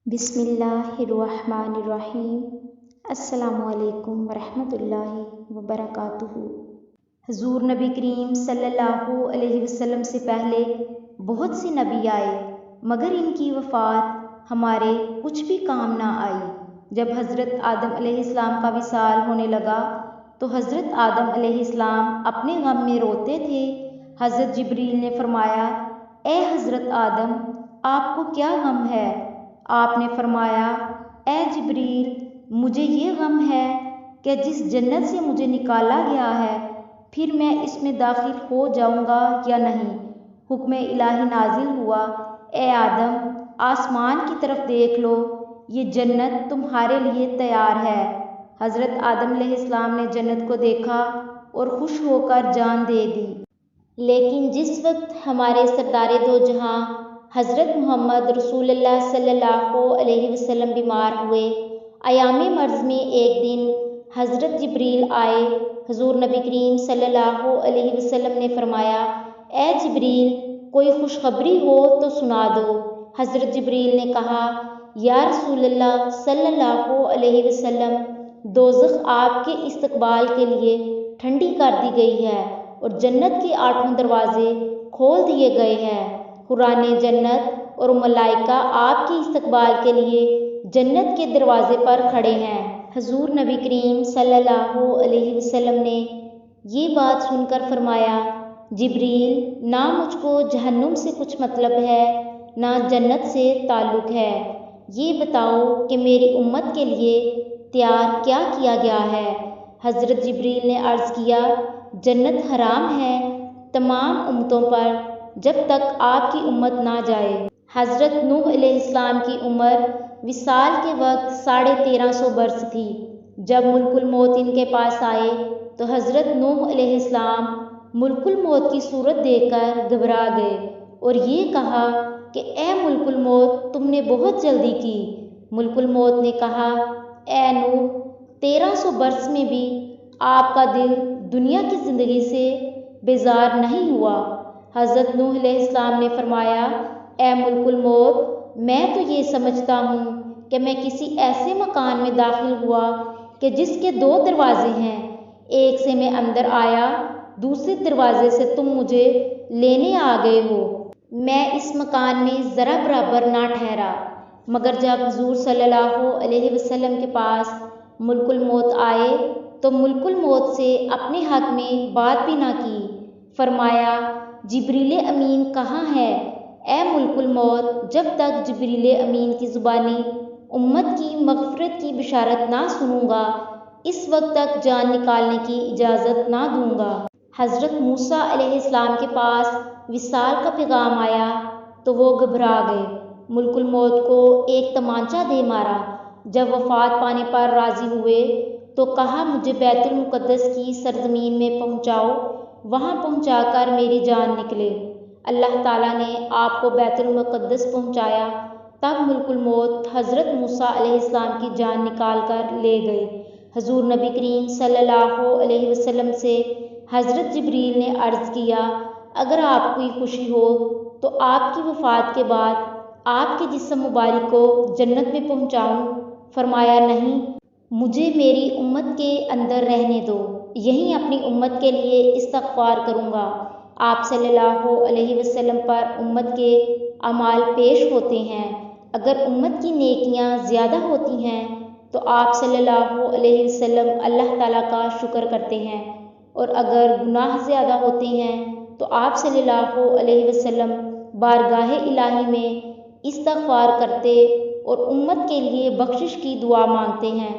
بسم اللہ الرحمن الرحیم۔ السلام علیکم ورحمۃ اللہ وبرکاتہ۔ حضور نبی کریم صلی اللہ علیہ وسلم سے پہلے بہت سے نبی آئے مگر ان کی وفات ہمارے کچھ بھی کام نہ آئی۔ جب حضرت آدم علیہ السلام کا وصال ہونے لگا تو حضرت آدم علیہ السلام اپنے غم میں روتے تھے۔ حضرت جبریل نے فرمایا، اے حضرت آدم، آپ کو کیا غم ہے؟ آپ نے فرمایا، اے جبریل، مجھے یہ غم ہے کہ جس جنت سے مجھے نکالا گیا ہے پھر میں اس میں داخل ہو جاؤں گا یا نہیں۔ حکم الہی نازل ہوا، اے آدم، آسمان کی طرف دیکھ لو، یہ جنت تمہارے لیے تیار ہے۔ حضرت آدم علیہ السلام نے جنت کو دیکھا اور خوش ہو کر جان دے دی۔ لیکن جس وقت ہمارے سردار دو جہاں حضرت محمد رسول اللہ صلی اللہ علیہ وسلم بیمار ہوئے، ایام مرض میں ایک دن حضرت جبریل آئے۔ حضور نبی کریم صلی اللہ علیہ وسلم نے فرمایا، اے جبریل، کوئی خوشخبری ہو تو سنا دو۔ حضرت جبریل نے کہا، یا رسول اللہ صلی اللہ علیہ وسلم، دوزخ آپ کے استقبال کے لیے ٹھنڈی کر دی گئی ہے اور جنت کے 8 دروازے کھول دیے گئے ہیں۔ حوران جنت اور ملائکہ آپ کے استقبال کے لیے جنت کے دروازے پر کھڑے ہیں۔ حضور نبی کریم صلی اللہ علیہ وسلم نے یہ بات سن کر فرمایا، جبریل، نہ مجھ کو جہنم سے کچھ مطلب ہے نہ جنت سے تعلق ہے۔ یہ بتاؤ کہ میری امت کے لیے تیار کیا کیا گیا ہے؟ حضرت جبریل نے عرض کیا، جنت حرام ہے تمام امتوں پر جب تک آپ کی امت نہ جائے۔ حضرت نوح علیہ السلام کی عمر وصال کے وقت 1350 برس تھی۔ جب ملک الموت ان کے پاس آئے تو حضرت نوح علیہ السلام ملک الموت کی صورت دیکھ کر گھبرا گئے اور یہ کہا کہ اے ملک الموت، تم نے بہت جلدی کی۔ ملک الموت نے کہا، اے نوح، 1300 برس میں بھی آپ کا دل دنیا کی زندگی سے بیزار نہیں ہوا۔ حضرت نوح علیہ السلام نے فرمایا، اے ملک الموت، میں تو یہ سمجھتا ہوں کہ میں کسی ایسے مکان میں داخل ہوا کہ جس کے 2 دروازے ہیں، ایک سے میں اندر آیا، دوسرے دروازے سے تم مجھے لینے آ گئے ہو۔ میں اس مکان میں ذرا برابر نہ ٹھہرا۔ مگر جب حضور صلی اللہ علیہ وسلم کے پاس ملک الموت آئے تو ملک الموت سے اپنے حق میں بات بھی نہ کی۔ فرمایا، جبریل امین کہاں ہے؟ اے ملک الموت، جب تک جبریل امین کی زبانی امت کی مغفرت کی بشارت نہ سنوں گا اس وقت تک جان نکالنے کی اجازت نہ دوں گا۔ حضرت موسیٰ علیہ السلام کے پاس وصال کا پیغام آیا تو وہ گھبرا گئے۔ ملک الموت کو ایک تمانچہ دے مارا۔ جب وفات پانے پر راضی ہوئے تو کہا، مجھے بیت المقدس کی سرزمین میں پہنچاؤ، وہاں پہنچا کر میری جان نکلے۔ اللہ تعالیٰ نے آپ کو بیت المقدس پہنچایا۔ تب ملک الموت حضرت موسیٰ علیہ السلام کی جان نکال کر لے گئے۔ حضور نبی کریم صلی اللہ علیہ وسلم سے حضرت جبریل نے عرض کیا، اگر آپ کو خوشی ہو تو آپ کی وفات کے بعد آپ کے جسم مبارک کو جنت میں پہنچاؤں؟ فرمایا، نہیں، مجھے میری امت کے اندر رہنے دو، یہیں اپنی امت کے لیے استغفار کروں گا۔ آپ صلی اللہ علیہ وسلم پر امت کے اعمال پیش ہوتے ہیں۔ اگر امت کی نیکیاں زیادہ ہوتی ہیں تو آپ صلی اللہ علیہ وسلم اللہ تعالیٰ کا شکر کرتے ہیں، اور اگر گناہ زیادہ ہوتے ہیں تو آپ صلی اللہ علیہ وسلم بارگاہ الہی میں استغفار کرتے اور امت کے لیے بخشش کی دعا مانگتے ہیں۔